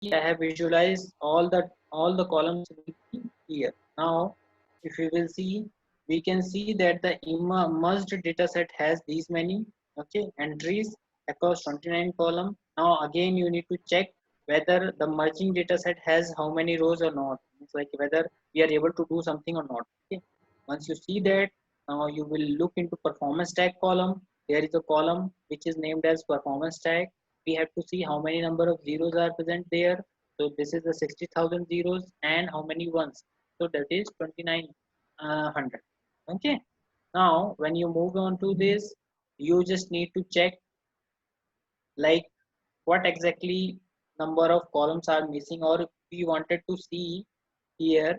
I have visualized all the columns will be here. Now, if you will see, we can see that the merged data set has these many entries across 29 column. Now again you need to check whether the merging data set has how many rows or not. It's like whether we are able to do something or not. Okay. Once you see that, now you will look into performance tag column. There is a column which is named as performance tag. We have to see how many number of zeros are present there. So this is the 60,000 zeros and how many ones. So that is 2900. Okay. Now when you move on to this, you just need to check like what exactly number of columns are missing, or if we wanted to see here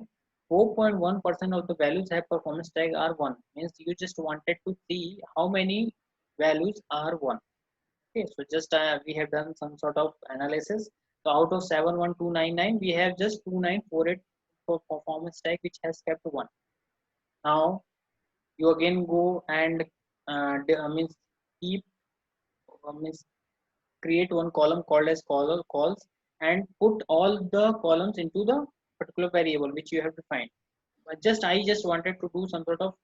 4.1% of the values have performance tag are 1, means you just wanted to see how many values are 1. Okay, so just we have done some sort of analysis. So out of 71299 we have just 2948 for performance tag which has kept 1. Now you again go and means keep means create one column called as calls and put all the columns into the particular variable which you have defined. But I just wanted to do some sort of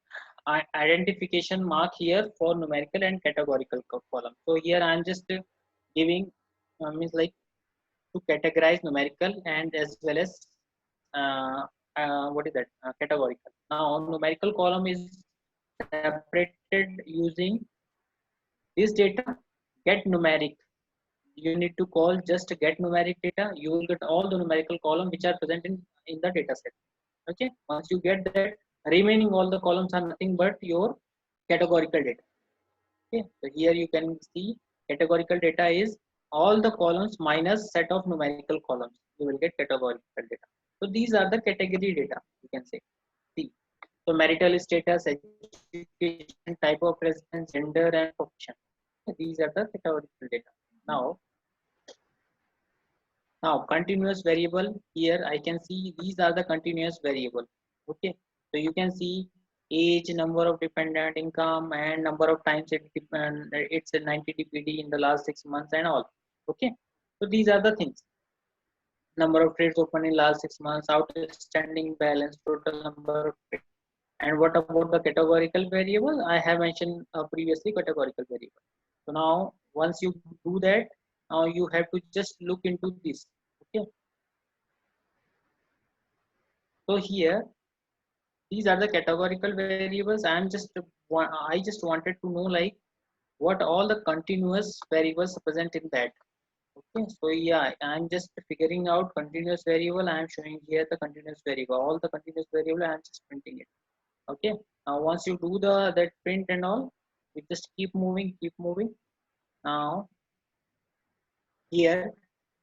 identification mark here for numerical and categorical column. So here I am just giving means like to categorize numerical and as well as uh, what is that categorical. Now numerical column is separated using this data get numeric. You need to call just get numeric data. You will get all the numerical column which are present in the data set. Okay, once you get that, remaining all the columns are nothing but your categorical data. Okay, so here you can see categorical data is all the columns minus set of numerical columns. You will get categorical data. So these are the category data, you can say. See, so marital status, education, type of residence, gender and profession. These are the categorical data. Now Now, continuous variable here, I can see these are the continuous variable. Okay, so you can see age, number of dependent income, and number of times it's a 90 DPD in the last 6 months and all. Okay, so these are the things. Number of trades open in last 6 months, outstanding balance, total number of trades. And what about the categorical variable? I have mentioned previously categorical variable. So now, once you do that, now you have to just look into this. Okay, so here these are the categorical variables. I just wanted to know like what all the continuous variables present in that. Okay, so yeah, I'm just figuring out continuous variable. I'm showing here the continuous variable, all the continuous variable. I'm just printing it. Okay, now once you do the that print and all, you just keep moving. Now here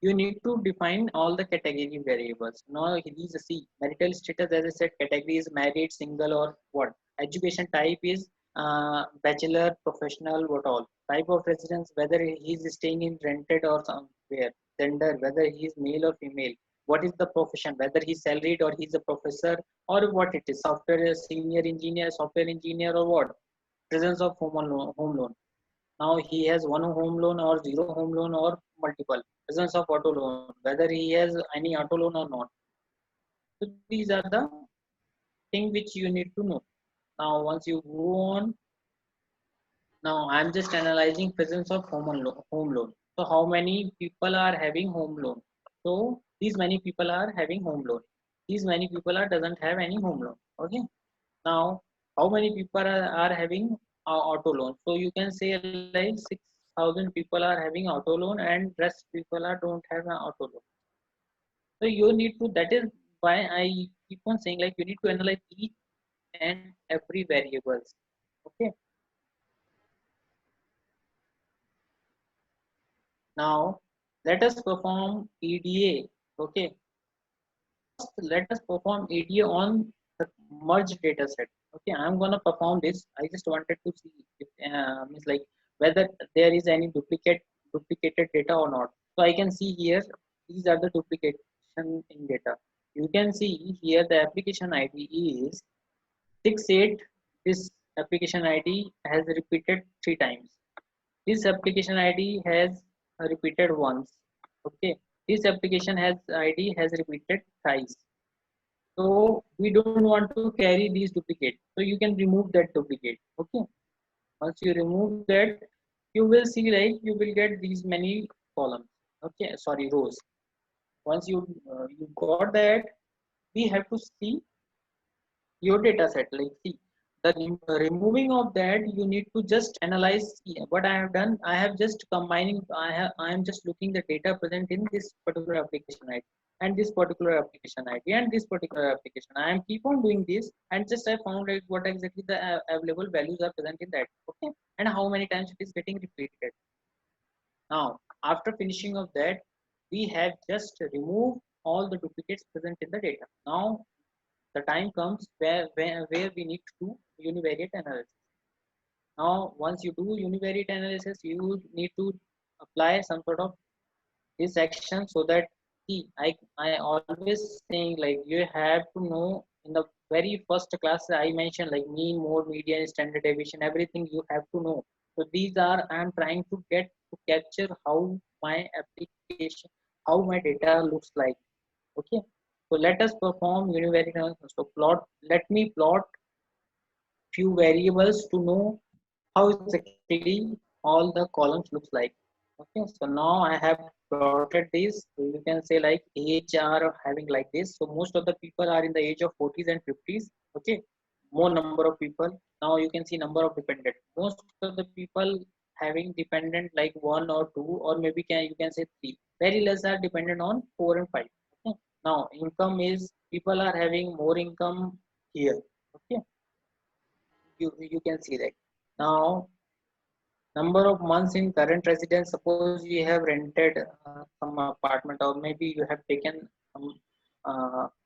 you need to define all the category variables. Now these see marital status, as I said, category is married, single, or what. Education type is bachelor, professional, what all. Type of residence, whether he is staying in rented or somewhere. Gender, whether he is male or female. What is the profession, whether he's salaried or he's a professor, or what it is, software senior engineer, software engineer, or what. Presence of home loan. Now he has one home loan or zero home loan or multiple. Presence of auto loan, whether he has any auto loan or not. So these are the thing which you need to know. Now once you go on, now I'm just analyzing presence of home loan. So how many people are having home loan? So these many people are having home loan. These many people are doesn't have any home loan. Okay. Now how many people are having auto loan? So you can say like 6,000 people are having auto loan and rest people are don't have an auto loan. So you need to, that is why I keep on saying like you need to analyze each and every variables. Okay. Now let us perform EDA. Okay. Let us perform EDA on the merged data set. Okay, I'm gonna perform this. I just wanted to see if means like whether there is any duplicated data or not. So I can see here these are the duplication in data. You can see here the application ID is 68. This application ID has repeated 3 times. This application ID has repeated once. Okay. This application has ID has repeated thrice. So we don't want to carry these duplicates. So you can remove that duplicate. Okay. Once you remove that, you will see like you will get these many columns. Okay. Sorry, rows. Once you got that, we have to see your data set. Like see the removing of that, you need to just analyze. See, what I have done, I have just combining. I am just looking the data present in this particular application ID and this particular application ID and this particular application. I am keep on doing this and just I found like what exactly the available values are present in that. Okay, and how many times it is getting repeated. Now after finishing of that, we have just removed all the duplicates present in the data. Now the time comes where we need to do univariate analysis. Now, once you do univariate analysis, you need to apply some sort of this action so that see, I always saying like you have to know in the very first class I mentioned like mean, mode, median, standard deviation, everything you have to know. So these are I am trying to get to capture how my application, how my data looks like. Okay. So let us perform univariate analysis. So plot, let me plot few variables to know how exactly all the columns looks like. Okay, so now I have plotted this. So you can say like age are having like this. So most of the people are in the age of 40s and 50s. Okay, more number of people. Now you can see number of dependent. Most of the people having dependent like one or two or maybe can you can say three. Very less are dependent on four and five. Okay. Now income is people are having more income here. Okay, you can see that. Now number of months in current residence, suppose you have rented some apartment or maybe you have taken some,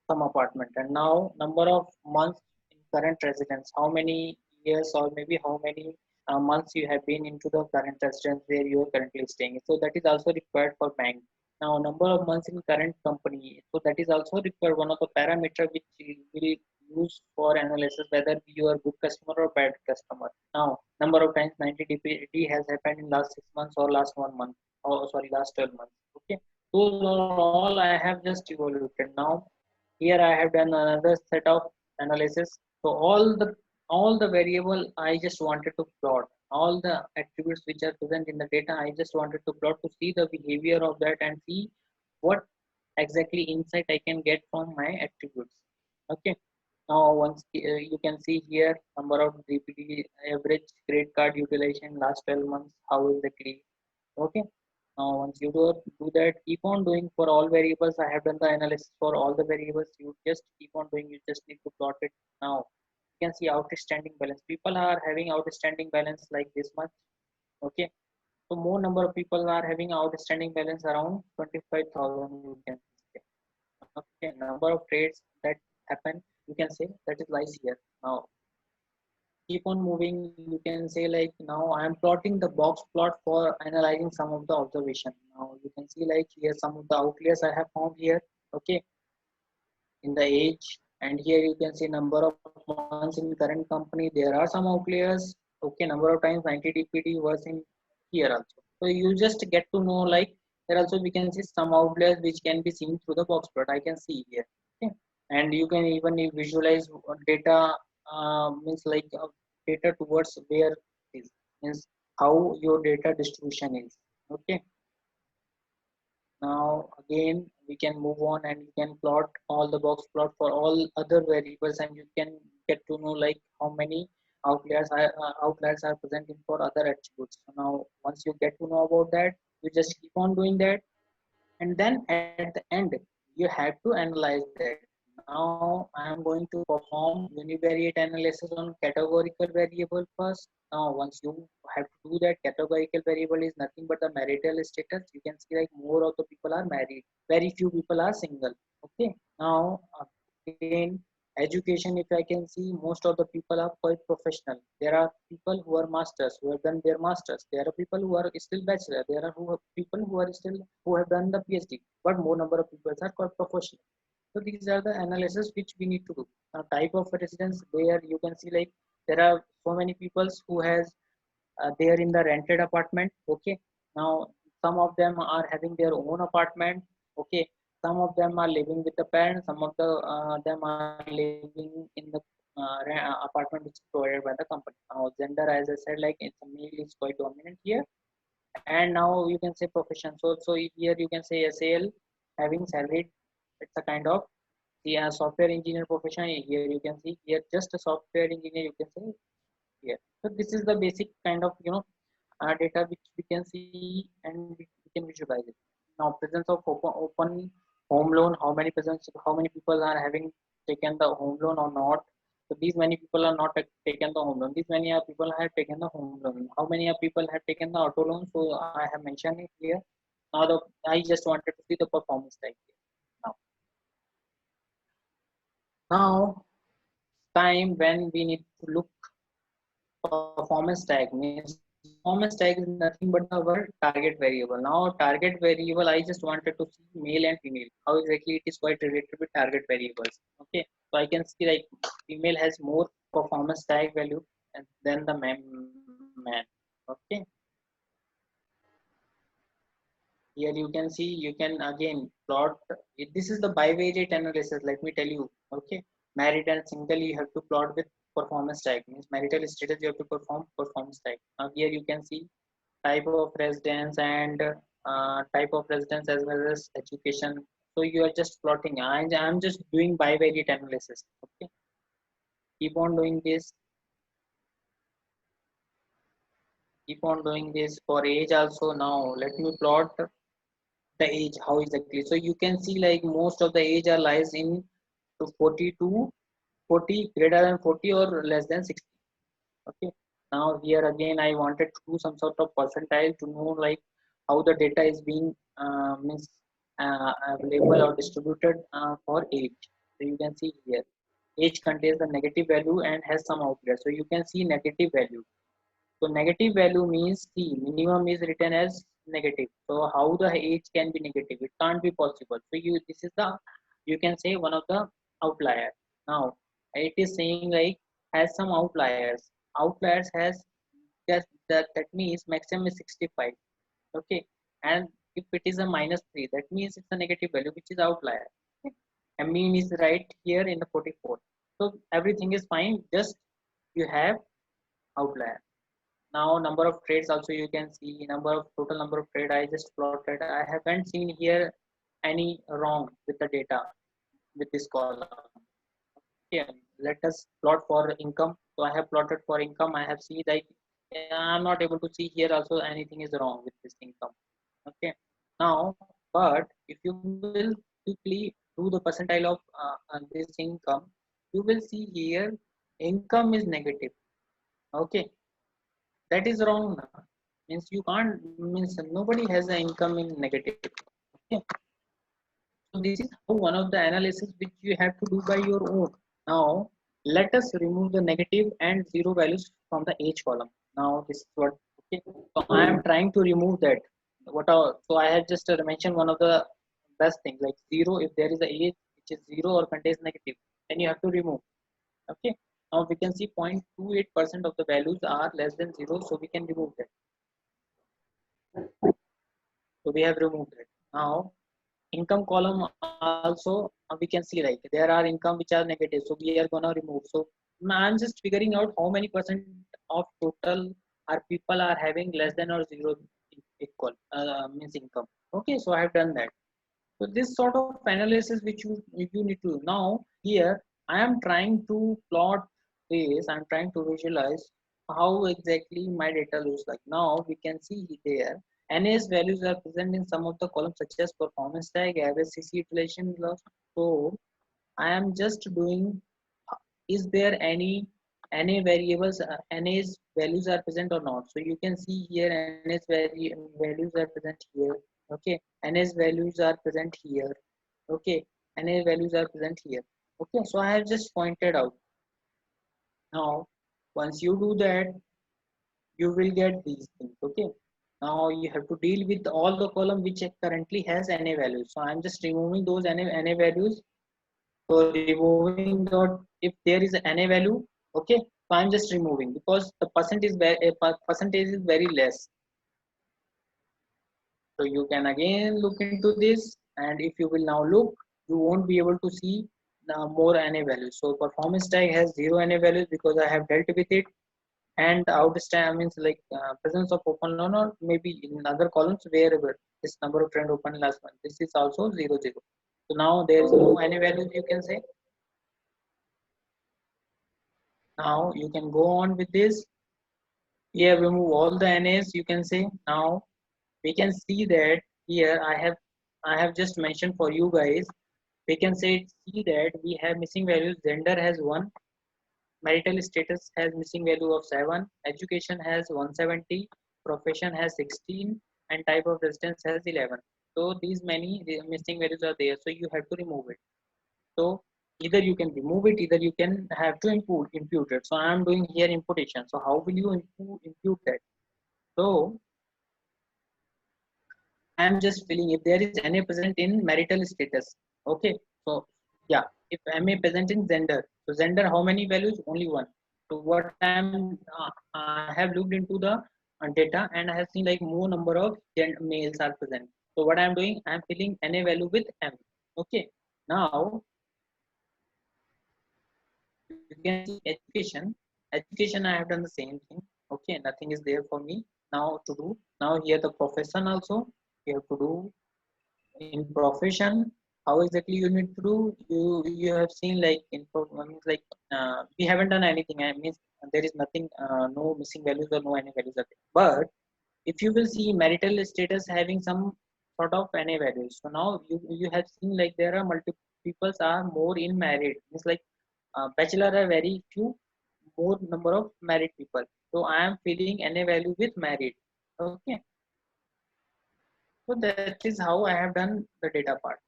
some apartment and now number of months in current residence, how many years or maybe how many months you have been into the current residence where you are currently staying. So that is also required for bank. Now number of months in current company, so that is also required one of the parameter which we will use for analysis whether you are good customer or bad customer. Now, number of times 90 DPD has happened in last 6 months or last 1 month, or sorry, last 12 months. Okay, those are all I have just evaluated. Now, here I have done another set of analysis. So all the variable I just wanted to plot, all the attributes which are present in the data, I just wanted to plot to see the behavior of that and see what exactly insight I can get from my attributes. Okay. Now, once you can see here number of DPD average credit card utilization last 12 months, how is the credit? Okay. Now, once you do that, keep on doing for all variables. I have done the analysis for all the variables. You just keep on doing. You just need to plot it. Now, you can see outstanding balance. People are having outstanding balance like this much. Okay. So more number of people are having outstanding balance around 25,000. You can say. Okay. Number of trades that happen. You can say that is lies here. Now keep on moving, you can say like now I am plotting the box plot for analyzing some of the observation. Now you can see like here some of the outliers I have found here. Okay, in the age, and here you can see number of months in current company, there are some outliers. Okay, number of times 90 dpd was in here also. So you just get to know like there also we can see some outliers which can be seen through the box plot. I can see here. Okay, and you can even visualize data, means like data towards where is, means how your data distribution is. Okay, now again we can move on and you can plot all the box plot for all other variables and you can get to know like how many outliers are present in for other attributes. So now once you get to know about that, you just keep on doing that and then at the end you have to analyze that. Now I am going to perform univariate analysis on categorical variable first. Now once you have to do that, categorical variable is nothing but the marital status. You can see like more of the people are married, very few people are single. Okay, now again education, if I can see most of the people are quite professional. There are people who are masters who have done their masters. There are people who are still bachelor. There are people who are still who have done the PhD, but more number of people are quite professional. So these are the analysis which we need to do. Now type of residence, there you can see like there are so many people who has they are in the rented apartment. Okay, now some of them are having their own apartment. Okay, some of them are living with the parents, some of them are living in the apartment which is provided by the company. Now gender, as I said, like it's a male is quite dominant here. And now you can say profession. So here you can say SAL having salaried, it's a kind of the software engineer profession. Here you can see here just a software engineer you can say here. So this is the basic kind of data which we can see and we can visualize it. Now presence of open home loan, how many presence, how many people are having taken the home loan or not. So these many people are not taken the home loan. These many people have taken the home loan. How many people have taken the auto loan? So I have mentioned it here. Now I just wanted to see the performance type here. Now time when we need to look performance tag means performance tag is nothing but our target variable. Now target variable I just wanted to see male and female how exactly it is quite related with target variables. Okay, so I can see like female has more performance tag value than the man. Okay, here you can see you can again plot this is the bivariate analysis, let me tell you. Okay, married and single you have to plot with performance type means marital status you have to perform performance type. Now here you can see type of residence and type of residence as well as education. So you are just plotting. I'm just doing bivariate analysis. Okay, keep on doing this, keep on doing this for age also. Now let me plot the age how exactly. So you can see like most of the age are lies in to 40 to 40, greater than 40 or less than 60. Okay, now here again I wanted to do some sort of percentile to know like how the data is being means available or distributed for age. So you can see here age contains the negative value and has some outlier, so you can see negative value. So negative value means the minimum is written as negative. So how the age can be negative? It can't be possible. So you this is the you can say one of the outlier. Now it is saying like has some outliers. Outliers has that means maximum is 65. Okay, and if it is a -3, that means it's a negative value which is outlier. Okay? And mean is right here in the 44. So everything is fine. Just you have outlier. Now number of trades also you can see number of total number of trade I just plotted. I haven't seen here any wrong with the data with this column. Okay, let us plot for income. So I have plotted for income. I have seen like I'm not able to see here also anything is wrong with this income. Okay, now but if you will quickly do the percentile of this income, you will see here income is negative. Okay, that is wrong now. Means you can't means nobody has an income in negative. Okay, so this is how one of the analysis which you have to do by your own. Now let us remove the negative and zero values from the age column. Now this is what. Okay, so I am trying to remove that. What are, so I have just mentioned one of the best things like zero. If there is a age which is zero or contains negative, then you have to remove. Okay, now we can see 0.28% of the values are less than zero, so we can remove that. So we have removed it. Now income column also we can see like there are income which are negative, so we are gonna remove. So I'm just figuring out how many percent of total are people are having less than or zero equal means income. Okay, so I have done that. So this sort of analysis which you need to do. Now here I am trying to plot this. I'm trying to visualize how exactly my data looks like. Now we can see there NAS values are present in some of the columns such as performance tag, average CC utilization loss. So I am just doing is there any NA variables, NA's values are present or not. So you can see here NA's values are present here. Okay, NA's values are present here. Okay, NA values are present here. Okay, so I have just pointed out. Now, once you do that, you will get these things. Okay, now you have to deal with all the column which currently has NA values. So I'm just removing those NA values. So removing the if there is an NA value, okay, so I'm just removing because the percentage is very less. So you can again look into this and if you will now look, you won't be able to see more NA values. So performance tag has 0 NA values because I have dealt with it, and outstand means like presence of open learn, or maybe in other columns wherever this number of friend open last one. This is also 0 0. So now there is no NA values, you can say. Now you can go on with this. Here remove all the NAs, you can say. Now we can see that here I have just mentioned for you guys. We can see that we have missing values. Gender has 1, marital status has missing value of 7, education has 170, profession has 16, and type of residence has 11. So these many missing values are there, so you have to remove it. So either you can remove it, either you can have to impute it. So I am doing here imputation. So how will you impute that? So I am just filling if there is NA present in marital status. Okay. So yeah, if MA present in gender. So gender, how many values? Only 1. So what I have looked into the data, and I have seen like more number of males are present. So what I am doing, I am filling NA value with M. Okay. Now you can see education. Education, I have done the same thing. Okay, nothing is there for me now to do. Now here the profession also you have to do. In profession, how exactly you need to do, you have seen like in means like we haven't done anything. I mean there is nothing, no missing values or no any values are there. But if you will see marital status having some sort of NA values, so now you have seen like there are multiple peoples are more in married, means like bachelor are very few, more number of married people. So I am filling NA value with married. Okay, so that is how I have done the data part.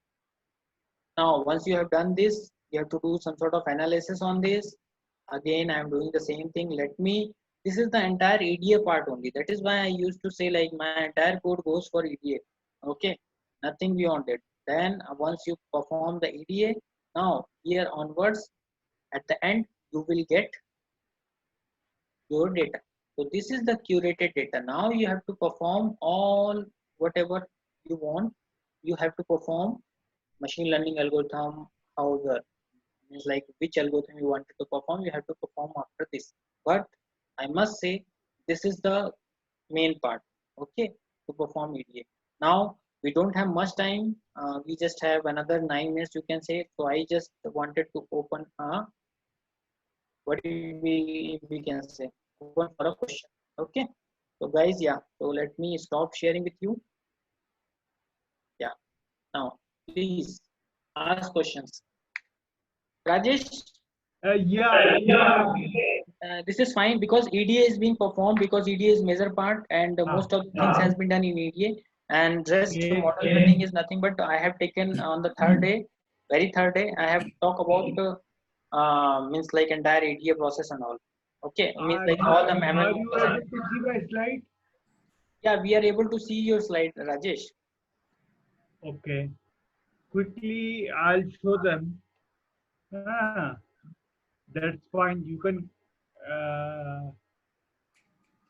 Now, once you have done this, you have to do some sort of analysis on this. Again, I'm doing the same thing. This is the entire EDA part only. That is why I used to say like my entire code goes for EDA. Okay, nothing beyond it. Then once you perform the EDA, now here onwards, at the end, you will get your data. So this is the curated data. Now you have to perform all whatever you want. You have to perform machine learning algorithm, how the means like which algorithm you wanted to perform, you have to perform after this. But I must say this is the main part, okay, to perform EDA. Now we don't have much time. We just have another 9 minutes, you can say. So I just wanted to open what we can say, open for a question. Okay. So guys, yeah. So let me stop sharing with you. Yeah. Now please ask questions. Rajesh, Yeah, yeah. this is fine because EDA is being performed, because EDA is major part, and most of the things has been done in EDA, and rest Okay. model building is nothing. But I have taken on the third day, very third day, I have talked about means like entire EDA process and all. Okay, means like all the Are ML you models. able to see my slide? Yeah, we are able to see your slide, Rajesh. Okay. Quickly, I'll show them. Ah, that's fine. You can. Uh,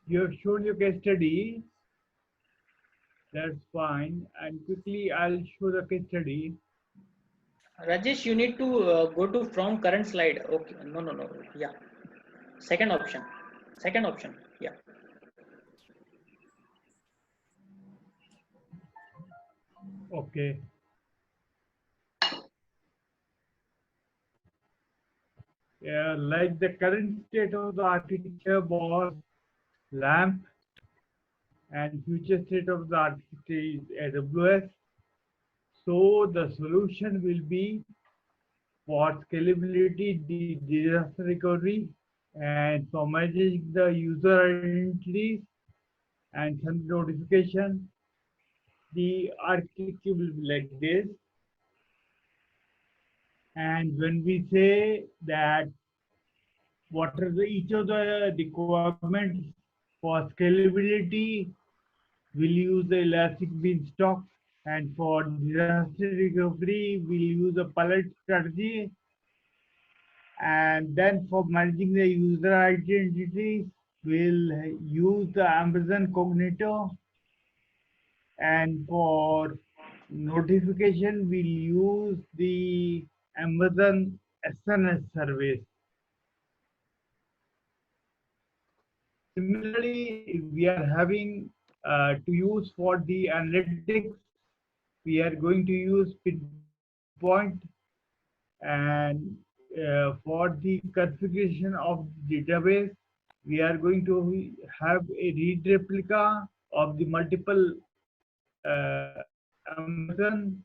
you have shown your case study. That's fine. And quickly, I'll show the case study. Rajesh, you need to go to from current slide. Okay, no, no, no. Yeah, second option. Second option. Yeah. Okay. Yeah, like the current state of the architecture was LAMP, and future state of the architecture is AWS. So the solution will be for scalability, disaster recovery, and for managing the user identities and some notification. The architecture will be like this. And when we say that what are each of the requirements for scalability, we'll use the elastic beanstalk, and for disaster recovery, we'll use a pallet strategy. And then for managing the user identity, we'll use the Amazon Cognito. And for notification will use the Amazon SNS service. Similarly, we are having to use for the analytics, we are going to use Pinpoint, and for the configuration of the database, we are going to have a read replica of the multiple Amazon,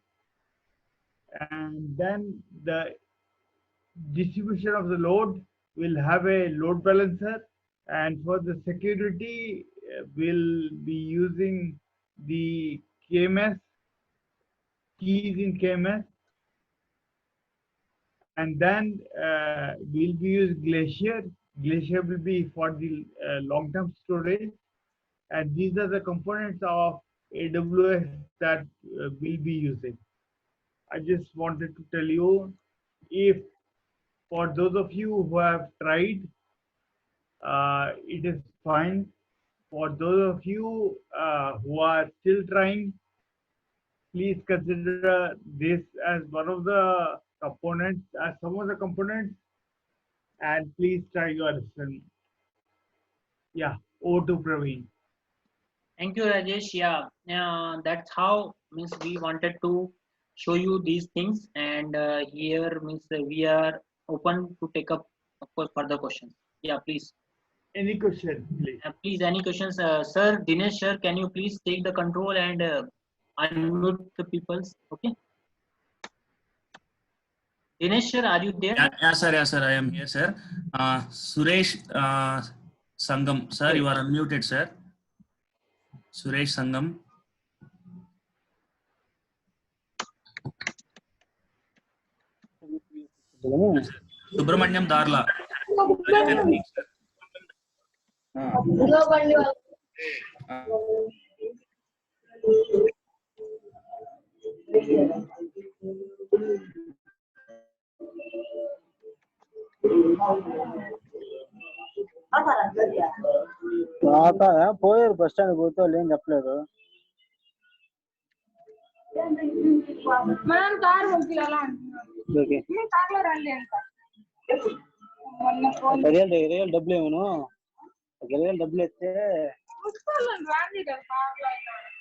and then the distribution of the load will have a load balancer, and for the security we'll be using the KMS keys in KMS, and then we'll be using Glacier. Glacier will be for the long-term storage, and these are the components of AWS that we'll be using. I just wanted to tell you, if for those of you who have tried, it is fine. For those of you who are still trying, please consider this as one of the components, as some of the components, and please try yourself. Yeah, over to Praveen. Thank you, Rajesh. Yeah, that's how means we wanted to show you these things, and here means we are open to take up, of course, further questions. Yeah, please. Any question, please? Please, any questions, sir? Dinesh, sir, can you please take the control and unmute the peoples? Okay. Dinesh, sir, are you there? Yeah, sir, I am here, sir. Suresh Sangam, sir, you are unmuted, sir. Suresh Sangam. Subramanyam Darla. పోయారు bus stand పోతే వాళ్ళు ఏం చెప్పలేదు మనం car పంపించాలా అంటున్నాను కార్లో రండి అంట 10,000 డబ్బులు ఏమను 10,000 డబ్బులు ఇస్తే రాండి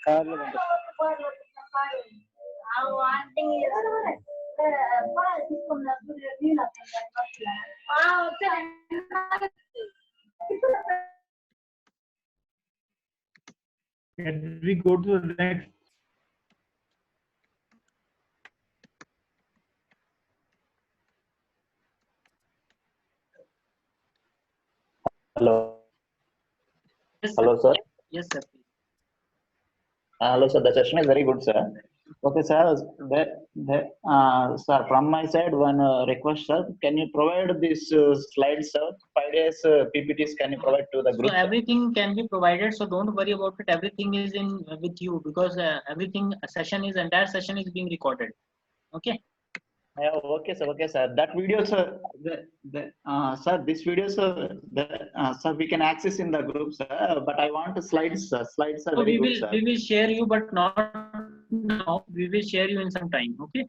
కార్లో Can we go to the next? Hello. Yes, sir. Hello, sir. Yes, sir. Hello, sir. The session is very good, sir. Okay, sir. Sir, from my side, one request, sir. Can you provide these slides, sir? 5 days PPTs. Can you provide to the group? So everything can be provided. So don't worry about it. Everything is in with you because entire session is being recorded. Okay. Yeah, okay, sir. Okay, sir. That video, sir. Sir, this video, sir. Sir, we can access in the group, sir. But I want slides, sir. Slides are So very good, sir. we will share you, but not now. We will share you in some time. Okay.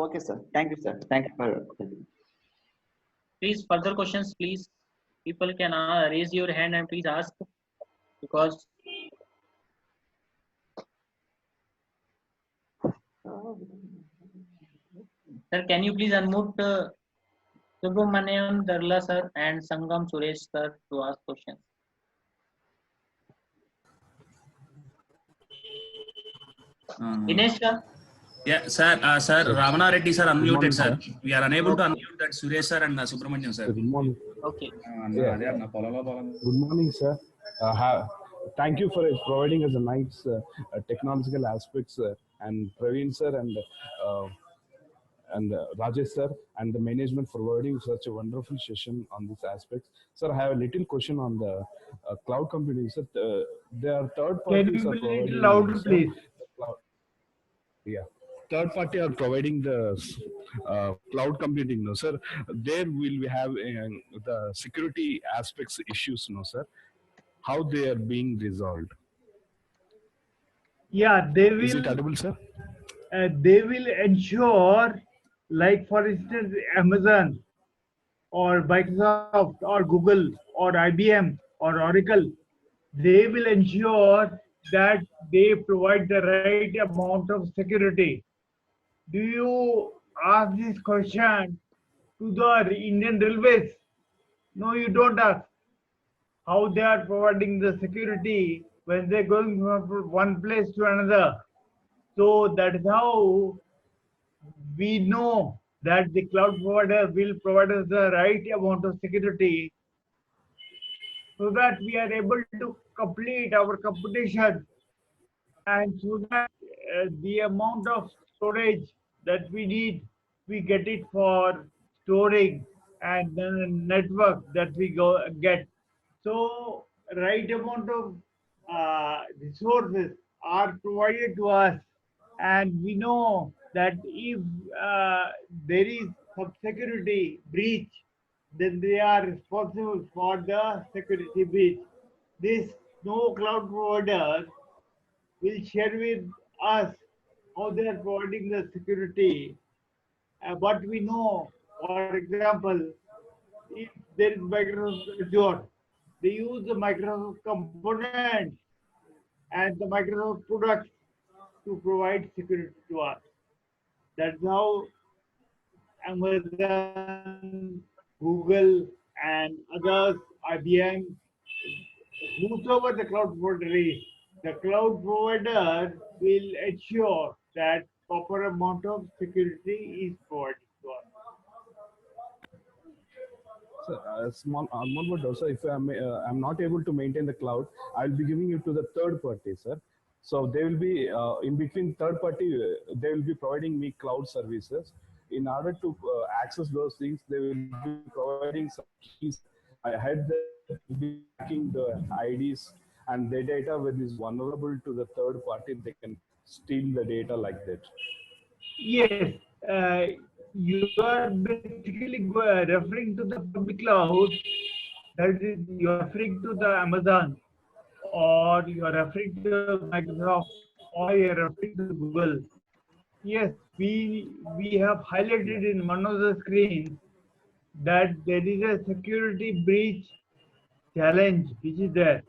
Okay, sir. Thank you, sir. Thank you for. Please, further questions, please. People can raise your hand and please ask, because sir, can you please unmute Subramaniam Darla sir and Sangam Suresh sir to ask questions? Dinesh sir? Yeah, sir. Sir, Ravana Reddy sir unmuted, sir. We are unable to unmute that Suresh sir and Subramaniam sir. Good morning. Okay. Good morning, sir. Thank you for providing us a nice technological aspects, and Praveen sir and Rajesh sir and the management for providing such a wonderful session on this aspect. Sir, I have a little question on the cloud computing. Sir, there are third parties. Can you be a little louder, please? Yeah. Third party are providing the cloud computing, no sir. There will we have the security aspects issues, no sir. How they are being resolved? Yeah, Is it audible, sir? they will ensure, like for instance, Amazon or Microsoft or Google or IBM or Oracle, they will ensure that they provide the right amount of security. Do you ask this question to the Indian Railways? No, you don't ask how they are providing the security when they're going from one place to another. So that is how we know that the cloud provider will provide us the right amount of security so that we are able to complete our computation, and so that the amount of storage that we need, we get it for storing, and then the network that we get. So right amount of resources are provided to us, and we know that if there is some security breach, then they are responsible for the security breach. This no cloud provider will share with us how they are providing the security. But we know, for example, if there is Microsoft Azure, they use the Microsoft components and the Microsoft products to provide security to us. That's how Amazon, Google, and others, IBM, whosoever the cloud provider is, the cloud provider will ensure that proper amount of security is provided to us. So, small word also, if I'm not able to maintain the cloud, I'll be giving it to the third party, sir. So they will be in between third party, they will be providing me cloud services. In order to access those things, they will be providing some keys. I had them be tracking the IDs and the data when is vulnerable to the third party, they can steal the data like that. Yes, uh, you are basically referring to the public cloud. That is, you are referring to the Amazon, or you are referring to Microsoft, or you are referring to Google. Yes, we have highlighted in one of the screens that there is a security breach challenge which is there.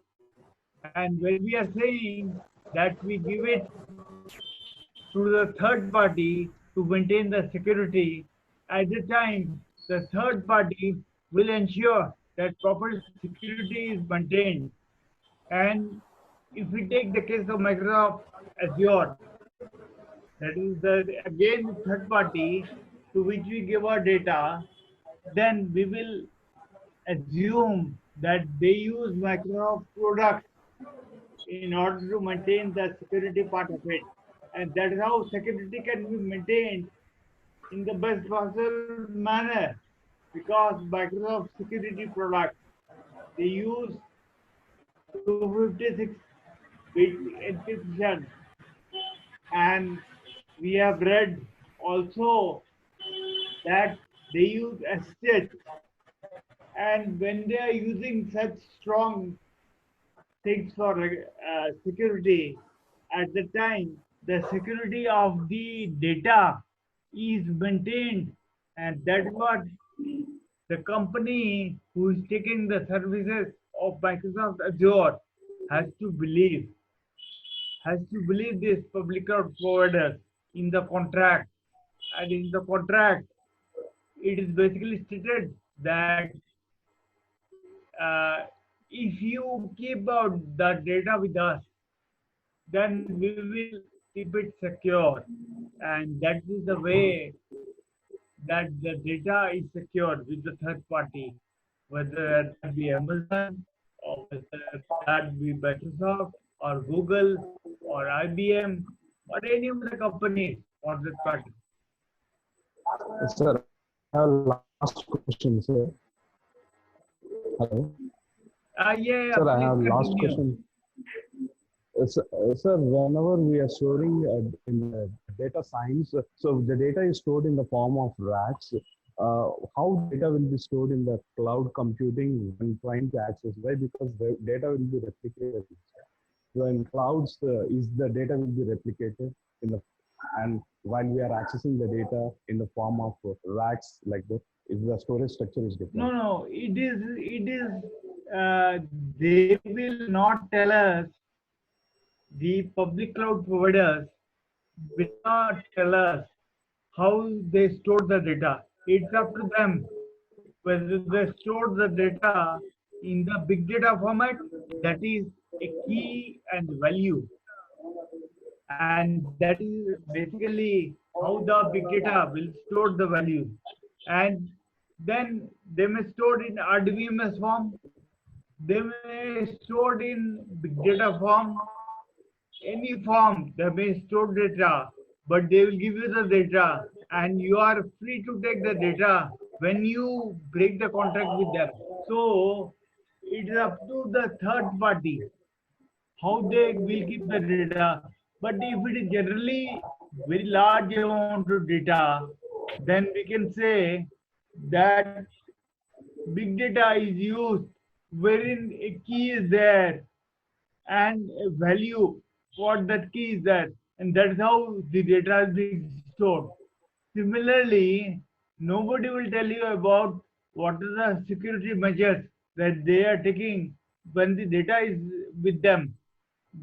And when we are saying that we give it to the third party to maintain the security, at the time the third party will ensure that proper security is maintained. And if we take the case of Microsoft Azure, that is the again the third party to which we give our data, then we will assume that they use Microsoft products in order to maintain the security part of it. And that is how security can be maintained in the best possible manner, because Microsoft security products, they use 256 bit encryption, and we have read also that they use SSH, and when they are using such strong things for security, at the time the security of the data is maintained, and that is what the company who is taking the services of Microsoft Azure has to believe, this public cloud provider in the contract. And in the contract, it is basically stated that uh, if you keep out the data with us, then we will keep it secure. And that is the way that the data is secured with the third party, whether that be Amazon or whether that be Microsoft or Google or IBM or any of the companies for that party. Sir, I have last question, sir. Hello. Yeah, Sir, I please have last continue. question. Sir, whenever we are storing in data science, so the data is stored in the form of racks. How data will be stored in the cloud computing when trying to access? Why? Because the data will be replicated. So in clouds, is the data will be replicated in the, and while we are accessing the data in the form of racks like this, if the storage structure is different. No, it is, they will not tell us, the public cloud providers will not tell us how they store the data. It's up to them whether they store the data in the big data format, that is a key and value. And that is basically how the big data will store the value. And then they may store in RDBMS form, they may store in big data form, any form they may store data, but they will give you the data and you are free to take the data when you break the contract with them. So it is up to the third party how they will keep the data. But if it is generally very large amount of data, then we can say that big data is used wherein a key is there and a value for that key is there, and that's how the data is being stored. Similarly, nobody will tell you about what are the security measures that they are taking when the data is with them.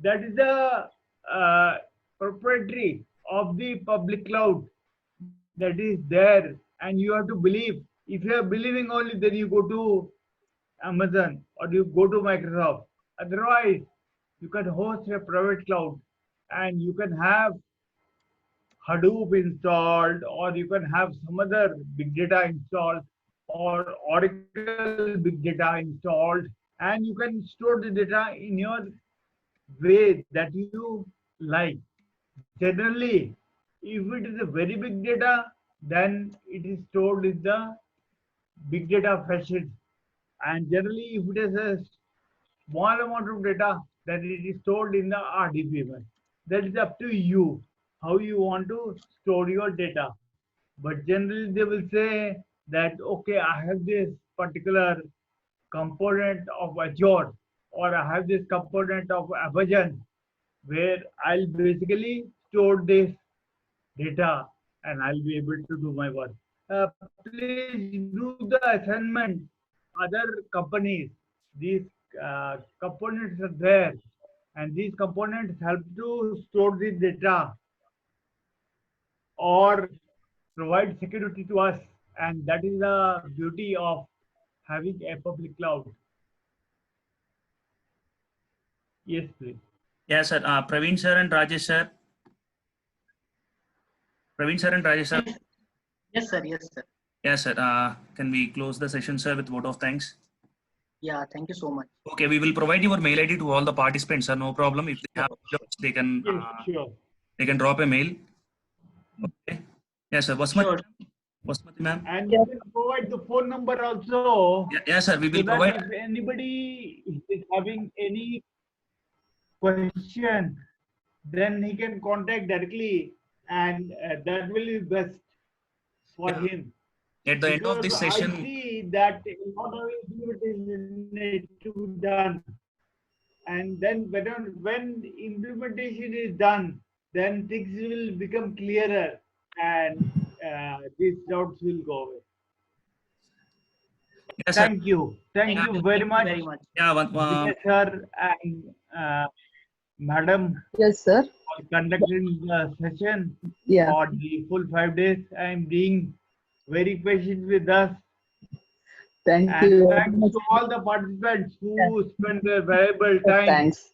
That is the proprietary of the public cloud that is there, and you have to believe. If you are believing only, then you go to Amazon or you go to Microsoft. Otherwise, you can host a private cloud and you can have Hadoop installed, or you can have some other big data installed, or Oracle big data installed, and you can store the data in your way that you like. Generally, if it is a very big data, then it is stored in the big data fashion. And generally, if it is a small amount of data, then it is stored in the RDBMS. That is up to you how you want to store your data. But generally, they will say that, okay, I have this particular component of Azure, or I have this component of Amazon, where I'll basically store this data and I'll be able to do my work. Please do the assignment. Other companies, these components are there, and these components help to store the data or provide security to us, and that is the beauty of having a public cloud. Yes, please. Yeah, sir. Praveen sir and Rajesh sir. Praveen sir and Rajesh sir. Yes, sir. Yes, sir. Yes, sir. Can we close the session, sir, with vote of thanks? Yeah, thank you so much. Okay, we will provide your mail ID to all the participants, sir. No problem. If they have jobs, they can Yes, sure. they can drop a mail. Okay. Yes, sir. Basmati, Sure. Basmati ma'am. And you can provide the phone number also. Yeah, yes, sir. We will So that provide. if anybody is having any question, then he can contact directly, and that will be best for him. At the end of this Because I session, see that a lot of implementation need to be done, and then when implementation is done, then things will become clearer, and these doubts will go away. yes, sir. Thank you very much, Very much. Yeah, Vijay sir and madam, Yes, sir. for conducting the session Yeah. for the full 5 days. I am being very patient with us. Thank And you. thanks to all the participants who spent their valuable time Thanks.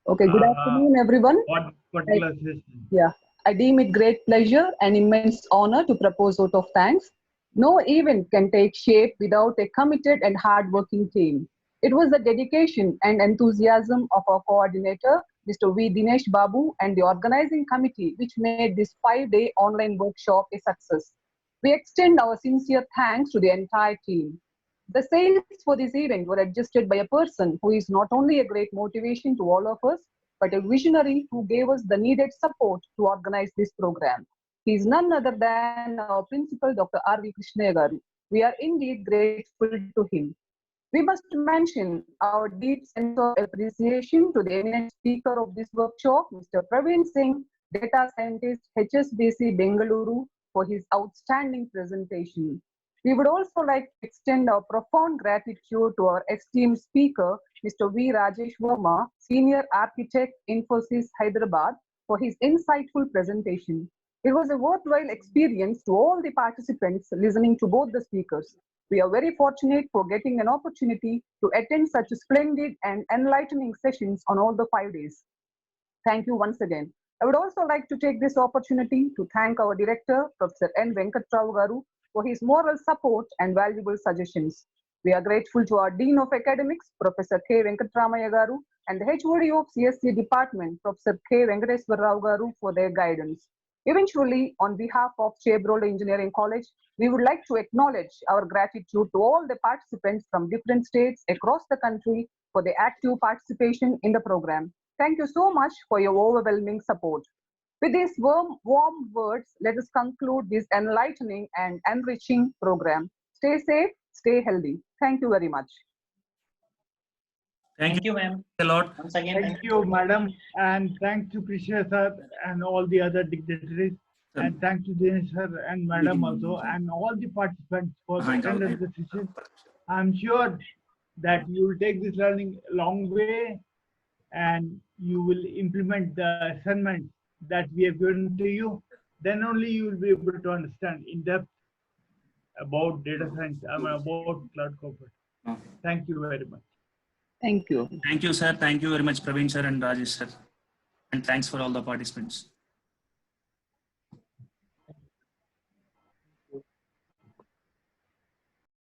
Okay, good afternoon, everyone. for this particular session. Yeah, I deem it great pleasure and immense honor to propose vote of thanks. No event can take shape without a committed and hardworking team. It was the dedication and enthusiasm of our coordinator, Mr. V. Dinesh Babu, and the organizing committee which made this 5-day online workshop a success. We extend our sincere thanks to the entire team. The sails for this event were adjusted by a person who is not only a great motivation to all of us, but a visionary who gave us the needed support to organize this program. He is none other than our principal, Dr. R.V. Krishnaya garu. We are indeed grateful to him. We must mention our deep sense of appreciation to the eminent speaker of this workshop, Mr. Praveen Singh, data scientist, HSBC Bengaluru, for his outstanding presentation. We would also like to extend our profound gratitude to our esteemed speaker, Mr. V. Rajesh Verma, Senior Architect, Infosys, Hyderabad, for his insightful presentation. It was a worthwhile experience to all the participants listening to both the speakers. We are very fortunate for getting an opportunity to attend such splendid and enlightening sessions on all the 5 days. Thank you once again. I would also like to take this opportunity to thank our director, Professor N. Venkatrao Garu, for his moral support and valuable suggestions. We are grateful to our Dean of Academics, Professor K. Venkatramaya Garu, and the HOD of CSC Department, Professor K. Venkateswar Rao Garu, for their guidance. Eventually, on behalf of Chevrolet Engineering College, we would like to acknowledge our gratitude to all the participants from different states across the country for their active participation in the program. Thank you so much for your overwhelming support. With these warm words, let us conclude this enlightening and enriching program. Stay safe, stay healthy. Thank you very much. Thank you, ma'am. a lot. Once again, Thank you, madam, and thanks to Krishna sir and all the other dignitaries, and thanks to Dinesh sir and madam also, and all the participants for the attendance of the session. I'm sure that you will take this learning a long way, and you will implement the assignments that we have given to you. Then only you will be able to understand in depth about data science, about cloud corporate. Thank you very much. Thank you. Thank you, sir. Thank you very much, Praveen sir and Rajesh sir. And thanks for all the participants.